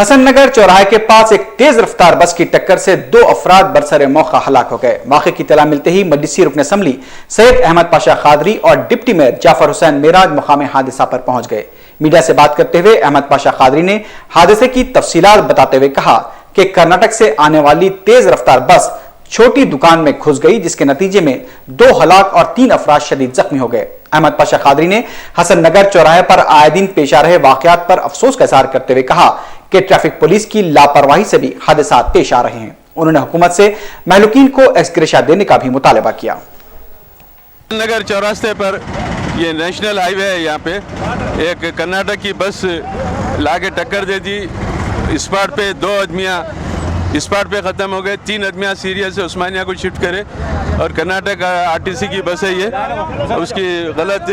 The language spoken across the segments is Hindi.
हसन नगर चौराहे के पास एक तेज रफ्तार बस की टक्कर से 2 अफराद बरसरे मौका हलाक हो गए। मौके की इत्तला मिलते ही मजलिसी रुकन असम्बली सैयद अहमद पाशा खादरी और डिप्टी मेयर जाफर हुसैन मेराज मुकाम हादसा पर पहुंच गए। मीडिया से बात करते हुए अहमद पाशा खादरी ने हादसे की तफसीलात बताते हुए कहा कि कर्नाटक से आने वाली तेज रफ्तार बस छोटी दुकान में घुस गई, जिसके नतीजे में 2 हलाक और 3 अफराद शदीद जख्मी हो गए। अहमद पाशा खादरी ने हसन नगर चौराहे पर आए दिन पेश आ रहे वाकयात पर अफसोस का इजहार करते हुए कहा कि ट्रैफिक पुलिस की लापरवाही से भी हादसा पेश आ रहे हैं। उन्होंने हुकूमत से महलूकीन को एक्सग्रेशिया देने का भी मुतालबा किया। नगर चौरास्ते पर ये नेशनल हाईवे है, यहाँ पे एक कर्नाटक की बस लाके टक्कर दे दी। स्पॉट पे 2 आदमियाँ स्पॉट पे ख़त्म हो गए, 3 आदमियाँ सीरियस से उस्मानिया को शिफ्ट करे और कर्नाटक आरटीसी की बस है ये, उसकी गलत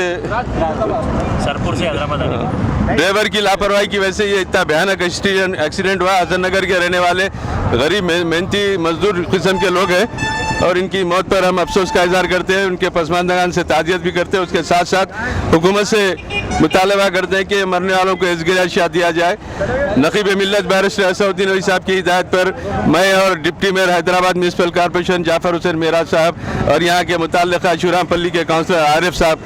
सरपुर से हैदराबाद ड्राइवर की लापरवाही की वजह से ये इतना भयानक एक्सीडेंट हुआ। हसन नगर के रहने वाले गरीब मेहनती मजदूर किस्म के लोग हैं और इनकी मौत पर हम अफसोस का इजहार करते हैं, उनके पसमानदगान से ताज़ियत भी करते हैं। उसके साथ साथ हुकूमत से मुतालबा करते हैं कि मरने वालों को एज़्गिराशिया दिया जाए। नक़ीब मिल्लत बैरिस्टर असदुद्दीन ओवैसी साहब की हिदायत पर मैं और deputy mayor Hyderabad municipal corporation Jafar Hussain Meraj sahab और यहाँ के मुताल्लिक़ा शुरापल्ली के काउंसलर आरिफ साहब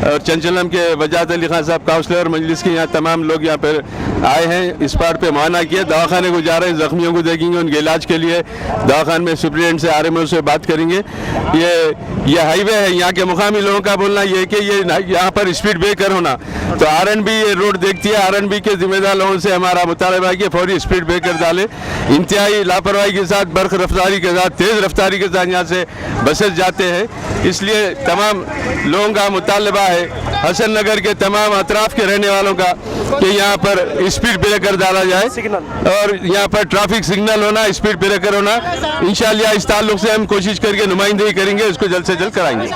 और चंचलम के वजात अली खान साहब काउंसलर और मजलिस के यहाँ तमाम लोग यहाँ पर आए हैं। इस पार्ट पे मुआयना किया, दवाखाने को जा रहे हैं, जख्मियों को देखेंगे, उनके इलाज के लिए दवाखाने में सुप्रिटेंडेंट से आरएमओ से बात करेंगे। ये हाईवे है, यहाँ के मुकामी लोगों का बोलना ये है कि ये यहाँ पर स्पीड ब्रेकर होना, तो आरएनबी ये रोड देखती है। आरएनबी के जिम्मेदार लोगों से हमारा मुतालबा है कि फौरी स्पीड ब्रेकर डाले। इंतहाई लापरवाही के साथ, बर्ख रफ्तारी के साथ, तेज़ रफ्तारी के साथ यहाँ से बसेस जाते हैं, इसलिए तमाम लोगों का मुतालबा है, हसन नगर के तमाम अतराफ के रहने वालों का, कि यहाँ पर स्पीड ब्रेकर डाला जाए और यहाँ पर ट्रैफिक सिग्नल होना, स्पीड ब्रेकर होना। इंशाअल्लाह इस ताल्लुक से हम कोशिश करके नुमाइंदगी करेंगे, उसको जल्द से जल्द कराएंगे।